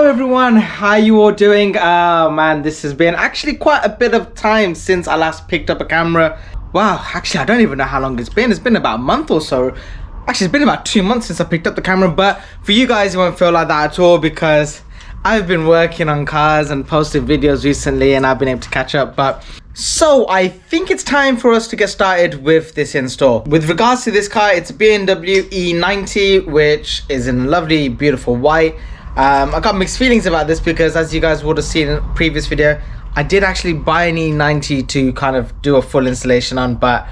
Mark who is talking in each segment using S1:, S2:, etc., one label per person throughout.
S1: Hello everyone, how you all doing? Man, this has been actually quite a bit of time since I last picked up a camera. Wow, actually I don't even know how long it's been about a month or so. Actually it's been about 2 months since I picked up the camera, but for you guys it won't feel like that at all because I've been working on cars and posting videos recently and I've been able to catch up. But so I think it's time for us to get started with this install. With regards to this car, it's a BMW E90, which is in lovely beautiful white. I got mixed feelings about this because, as you guys would have seen in a previous video, I did actually buy an E90 to kind of do a full installation on, but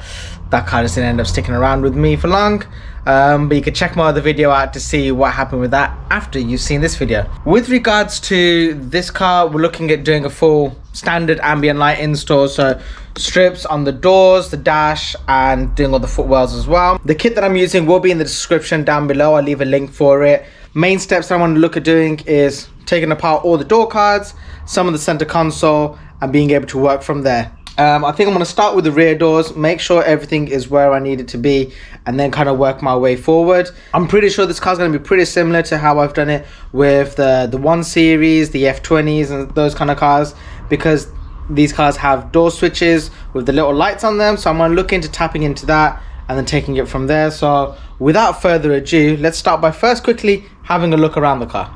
S1: that car just didn't end up sticking around with me for long. But you can check my other video out to see what happened with that after you've seen this video. With regards to this car, we're looking at doing a full standard ambient light install, so strips on the doors, the dash, and doing all the footwells as well. The kit that I'm using will be in the description down below. I'll leave a link for it. Main steps that I want to look at doing is taking apart all the door cards, some of the center console, and being able to work from there. I think I'm going to start with the rear doors, make sure everything is where I need it to be, and then kind of work my way forward. I'm pretty sure this car's going to be pretty similar to how I've done it with the 1 Series, the F20s, and those kind of cars, because these cars have door switches with the little lights on them. So I'm going to look into tapping into that and then taking it from there. So without further ado, let's start by first quickly having a look around the car.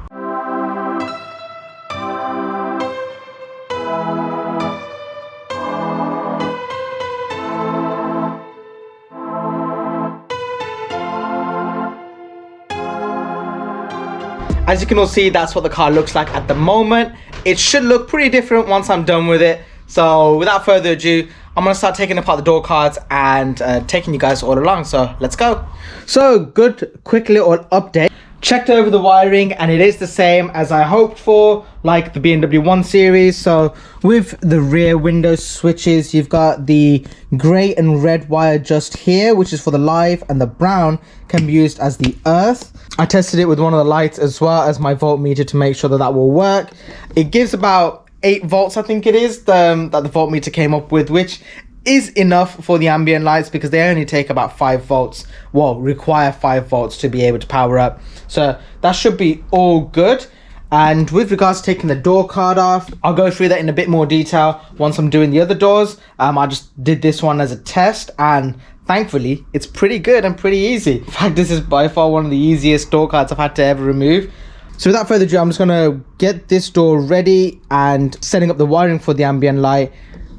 S1: As you can all see, that's what the car looks like at the moment. It should look pretty different once I'm done with it. So without further ado, I'm going to start taking apart the door cards and taking you guys all along. So let's go. So good, quick little update. Checked over the wiring and it is the same as I hoped for, like the BMW 1 Series. So with the rear window switches, you've got the grey and red wire just here, which is for the live, and the brown can be used as the earth. I tested it with one of the lights as well as my voltmeter to make sure that that will work. It gives about 8 volts, I think it is, that the voltmeter came up with, which is enough for the ambient lights because they only take about 5 volts, well, require 5 volts to be able to power up. So that should be all good. And with regards to taking the door card off, I'll go through that in a bit more detail once I'm doing the other doors. I just did this one as a test and thankfully it's pretty good and pretty easy. In fact, this is by far one of the easiest door cards I've had to ever remove. So without further ado, I'm just gonna get this door ready and setting up the wiring for the ambient light.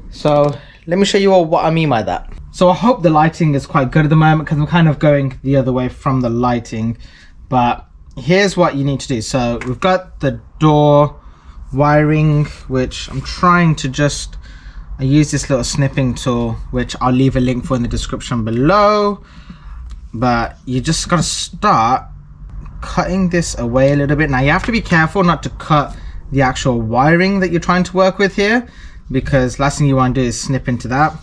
S1: So let me show you all what I mean by that. So I hope the lighting is quite good at the moment because I'm kind of going the other way from the lighting. But here's what you need to do. So we've got the door wiring, which I'm trying to I use this little snipping tool, which I'll leave a link for in the description below. But you just gotta start cutting this away a little bit. Now you have to be careful not to cut the actual wiring that you're trying to work with here, because last thing you want to do is snip into that.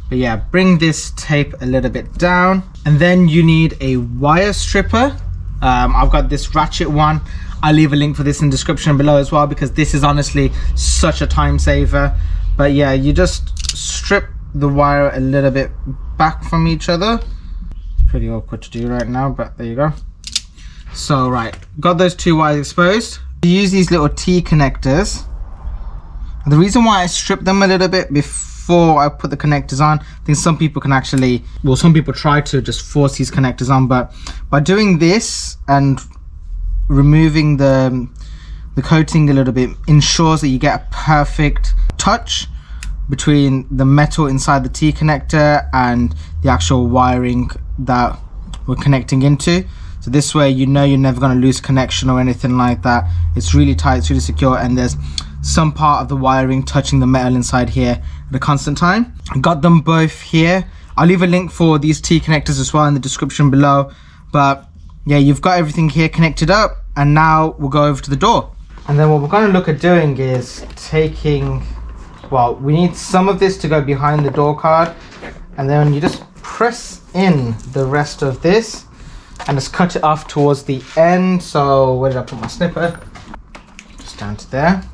S1: But yeah, bring this tape a little bit down, and then you need a wire stripper. I've got this ratchet one. I'll leave a link for this in the description below as well because this is honestly such a time saver. But yeah, you just strip the wire a little bit back from each other. It's pretty awkward to do right now, but there you go. So right, got those 2 wires exposed. You use these little T connectors. The reason why I stripped them a little bit before I put the connectors on, I think some people can actually, well, some people try to just force these connectors on, but by doing this and removing the coating a little bit ensures that you get a perfect touch between the metal inside the T connector and the actual wiring that we're connecting into. So this way you know you're never going to lose connection or anything like that. It's really tight, it's really secure, and there's some part of the wiring touching the metal inside here at a constant time. Got them both here. I'll leave a link for these T connectors as well in the description below. But yeah, you've got everything here connected up, and now we'll go over to the door. And then what we're going to look at doing is taking, well, we need some of this to go behind the door card, and then you just press in the rest of this and just cut it off towards the end. So where did I put my snipper? Just down to there.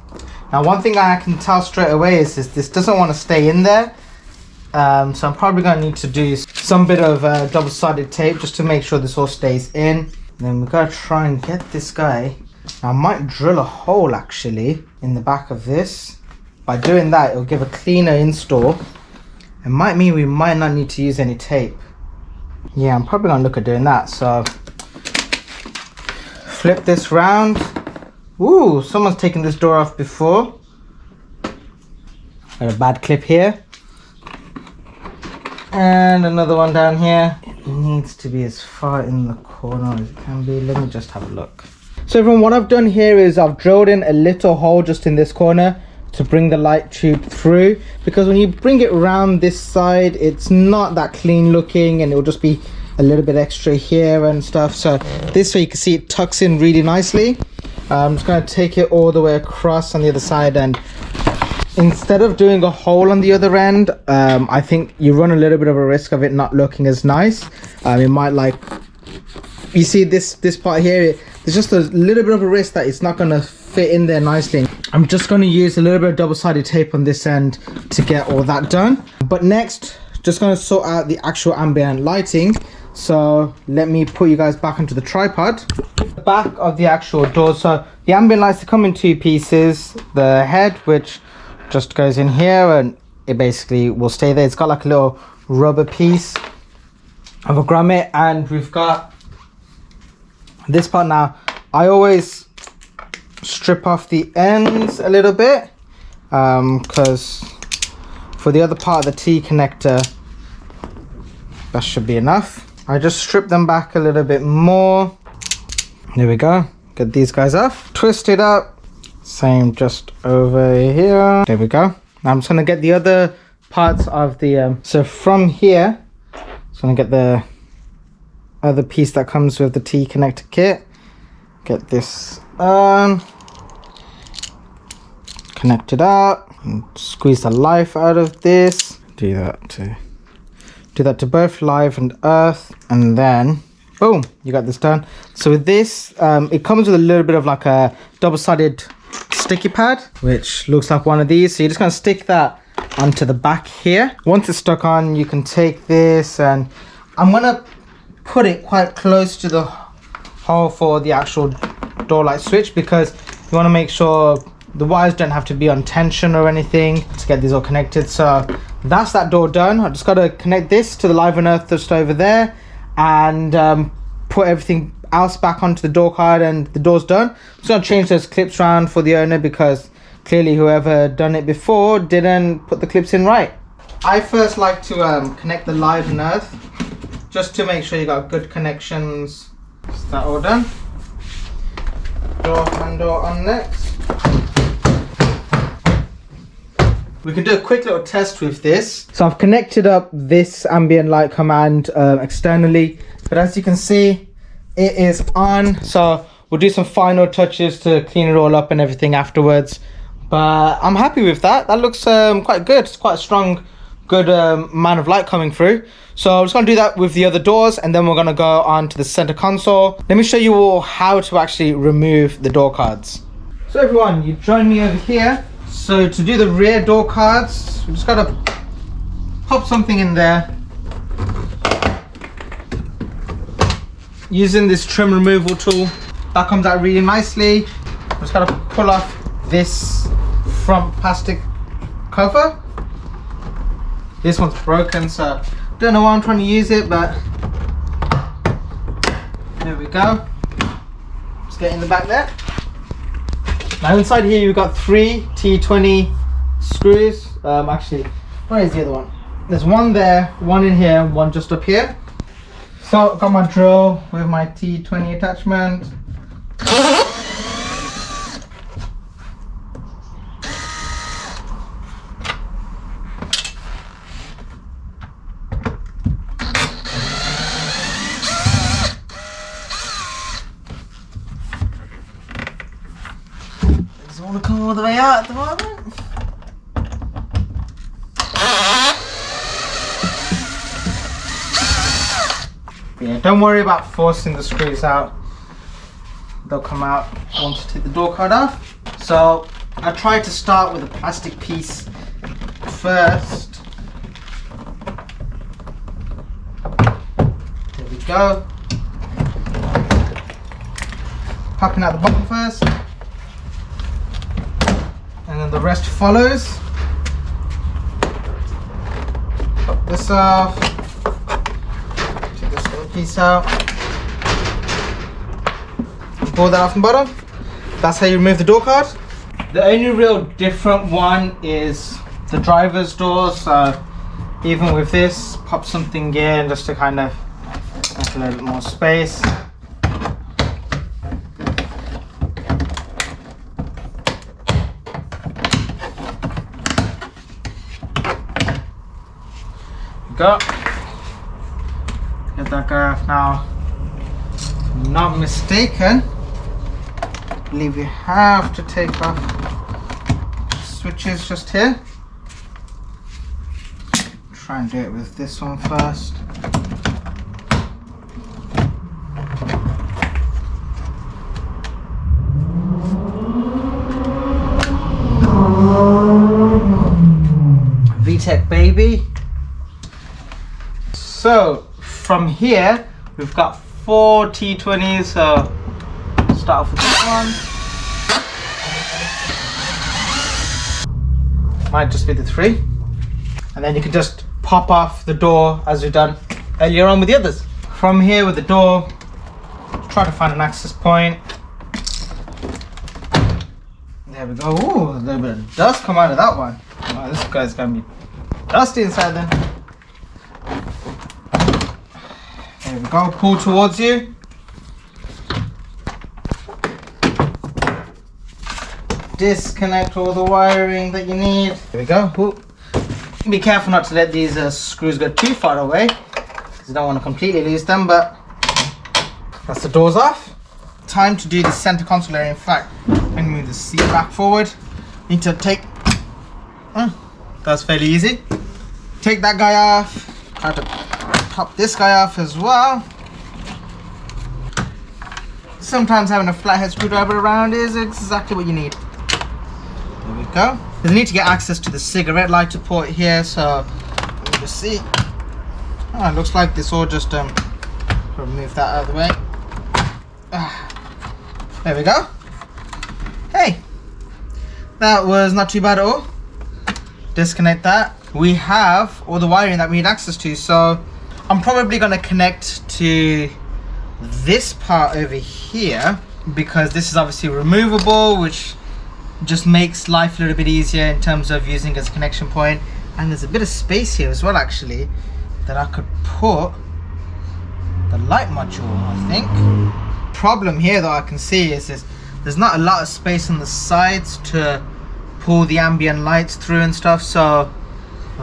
S1: Now one thing I can tell straight away is this doesn't want to stay in there. So I'm probably going to need to do some bit of double-sided tape just to make sure this all stays in. And then we've got to try and get this guy I might drill a hole actually in the back of this. By doing that, it'll give a cleaner install. It might mean we might not need to use any tape. Yeah, I'm probably gonna look at doing that. So flip this round. Ooh, someone's taken this door off before. Got a bad clip here. And another one down here. It needs to be as far in the corner as it can be. Let me just have a look. So everyone, what I've done here is I've drilled in a little hole just in this corner to bring the light tube through, because when you bring it around this side, it's not that clean looking, and it'll just be a little bit extra here and stuff. So this way you can see it tucks in really nicely. I'm just going to take it all the way across on the other side, and instead of doing a hole on the other end, I think you run a little bit of a risk of it not looking as nice. It might, like, you see this part here, there's just a little bit of a risk that it's not going to fit in there nicely. I'm just going to use a little bit of double-sided tape on this end to get all that done. But next, just going to sort out the actual ambient lighting. So let me put you guys back onto the tripod. The back of the actual door. So the ambient lights come in two pieces. The head, which just goes in here, and it basically will stay there. It's got like a little rubber piece of a grommet, and we've got this part. Now I always strip off the ends a little bit, because for the other part of the T connector, that should be enough. I just strip them back a little bit more. There we go. Get these guys off. Twist it up. Same just over here. There we go. Now I'm just gonna get the other parts of the so from here, just gonna get the other piece that comes with the T connector kit. Get this on, connect it up, and squeeze the life out of this. Do that to both live and earth, and then boom, you got this done. So with this, it comes with a little bit of like a double-sided sticky pad, which looks like one of these. So you're just gonna stick that onto the back here. Once it's stuck on, you can take this, and I'm gonna put it quite close to the hole for the actual door light switch, because you want to make sure the wires don't have to be on tension or anything to get these all connected. So that's that door done. I just got to connect this to the live and earth just over there, and put everything else back onto the door card, and the door's done. I'm just going to change those clips around for the owner, because clearly whoever done it before didn't put the clips in right. I first like to connect the live and earth just to make sure you got good connections. Is that all done? Door handle on next. We can do a quick little test with this. So I've connected up this ambient light command externally, but as you can see, it is on. So we'll do some final touches to clean it all up and everything afterwards. But I'm happy with that. That looks quite good. It's quite a strong, good amount of light coming through. So I'm just going to do that with the other doors, and then we're going to go on to the center console. Let me show you all how to actually remove the door cards. So everyone, you join me over here. So to do the rear door cards, we just got to pop something in there. Using this trim removal tool, that comes out really nicely. Just got to pull off this front plastic cover. This one's broken, so don't know why I'm trying to use it, but there we go. Just get in the back there. Now inside here you've got 3 T20 screws. Actually, where is the other one? There's one there, one in here, one just up here. So I've got my drill with my T20 attachment. Doesn't want to come all the way out at the moment. Yeah, don't worry about forcing the screws out. They'll come out once you take the door card off. So I tried to start with a plastic piece first. There we go. popping out the bottom first, and then the rest follows. Pop this off, take this little piece out, and pull that off the bottom. That's how you remove the door card. The only real different one is the driver's door. So even with this, pop something in just to kind of make a little bit more space. Go. Get that guy off now. If I'm not mistaken, I believe you have to take off switches just here. Try and do it with this one first. VTech baby. So from here we've got 4 T20s, so start off with this one. Might just be the 3, and then you can just pop off the door as we've done earlier on with the others. From here with the door, try to find an access point. There we go. Ooh, a little bit of dust come out of that one. Oh, this guy's gonna be dusty inside then. There we go, pull towards you. Disconnect all the wiring that you need. There we go. Ooh. Be careful not to let these screws go too far away, because you don't want to completely lose them, but that's the doors off. Time to do the center console area. In fact, I'm going to move the seat back forward. Need to take, that's fairly easy. Take that guy off. Try to pop this guy off as well. Sometimes having a flathead screwdriver around is exactly what you need. There we go. You need to get access to the cigarette lighter port here, so let me just see. Oh, it looks like this all just remove that out of the way. There we go. Hey, that was not too bad at all. Disconnect that. We have all the wiring that we need access to, so I'm probably going to connect to this part over here, because this is obviously removable, which just makes life a little bit easier in terms of using as a connection point. And there's a bit of space here as well, actually, that I could put the light module, I think. Problem here that I can see is there's not a lot of space on the sides to pull the ambient lights through and stuff, so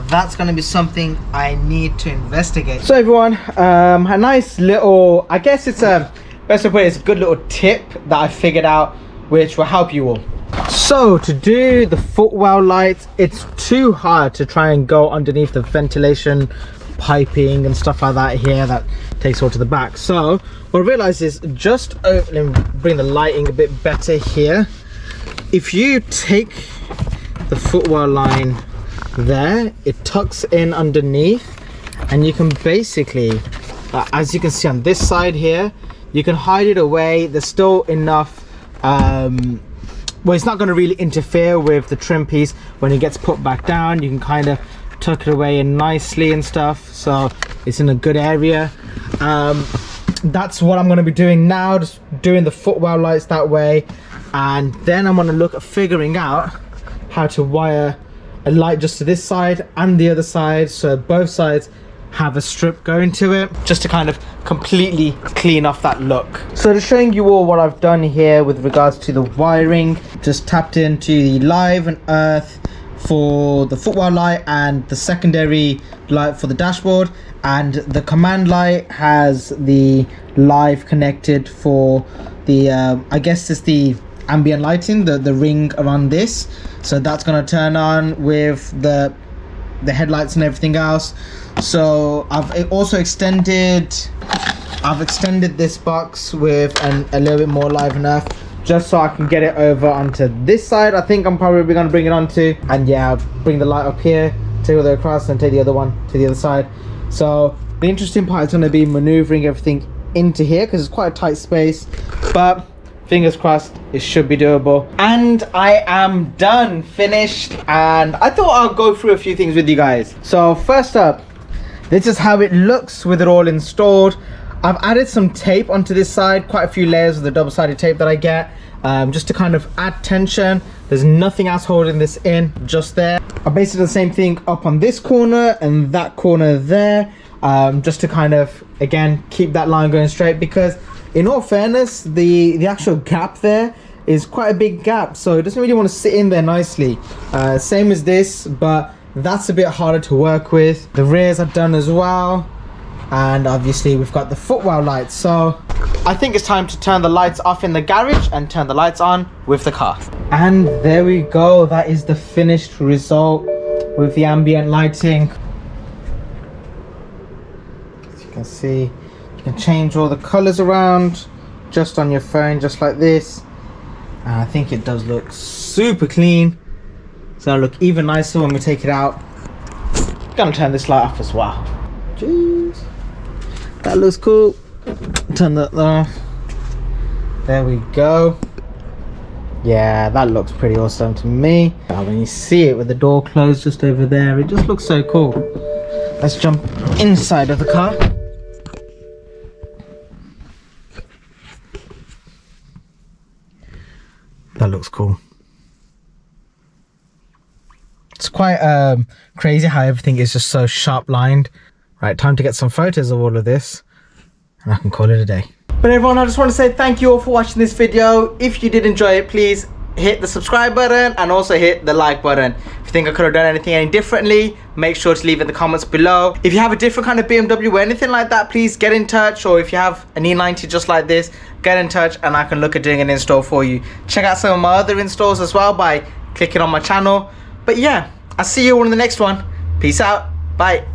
S1: that's going to be something I need to investigate. So everyone, a nice little, I guess it's a, best way to put it, it's a good little tip that I figured out which will help you all. So to do the footwell lights, it's too hard to try and go underneath the ventilation piping and stuff like that here that takes all to the back. So what I realized is just let me bring the lighting a bit better here. If you take the footwell line there, it tucks in underneath, and you can basically, as you can see on this side here, you can hide it away. There's still enough well, it's not going to really interfere with the trim piece. When it gets put back down, you can kind of tuck it away in nicely and stuff, so it's in a good area. That's what I'm going to be doing now, just doing the footwell lights that way, and then I'm going to look at figuring out how to wire a light just to this side and the other side, so both sides have a strip going to it, just to kind of completely clean off that look. So just showing you all what I've done here with regards to the wiring, just tapped into the live and earth for the footwell light and the secondary light for the dashboard, and the command light has the live connected for the I guess it's the ambient lighting, the ring around this, so that's going to turn on with the headlights and everything else. So I've also extended this box with a little bit more live and earth, just so I can get it over onto this side. I think I'm probably going to bring it onto, and yeah, I'll bring the light up here, take it across, and take the other one to the other side. So the interesting part is going to be maneuvering everything into here, because it's quite a tight space. But fingers crossed, it should be doable. And I am done, finished, and I thought I'll go through a few things with you guys. So first up, this is how it looks with it all installed. I've added some tape onto this side, quite a few layers of the double-sided tape that I get, just to kind of add tension. There's nothing else holding this in, just there. I basically did the same thing up on this corner and that corner there, just to kind of, again, keep that line going straight, because in all fairness, the actual gap there is quite a big gap, so it doesn't really want to sit in there nicely. Same as this, but that's a bit harder to work with. The rears are done as well, and obviously we've got the footwell lights. So I think it's time to turn the lights off in the garage and turn the lights on with the car. And there we go, that is the finished result with the ambient lighting. As you can see, you can change all the colors around just on your phone, just like this. And I think it does look super clean. It's gonna look even nicer when we take it out. Gonna turn this light off as well. Jeez, that looks cool. Turn that off. There we go. Yeah, that looks pretty awesome to me. When you see it with the door closed just over there, it just looks so cool. Let's jump inside of the car. That looks cool. It's quite crazy how everything is just so sharp lined. Right, time to get some photos of all of this, and I can call it a day. But everyone, I just want to say thank you all for watching this video. If you did enjoy it, please hit the subscribe button and also hit the like button. If you think I could have done anything any differently, make sure to leave it in the comments below. If you have a different kind of BMW or anything like that, please get in touch. Or if you have an E90 just like this, get in touch and I can look at doing an install for you. Check out some of my other installs as well by clicking on my channel. But yeah, I'll see you all in the next one. Peace out. Bye.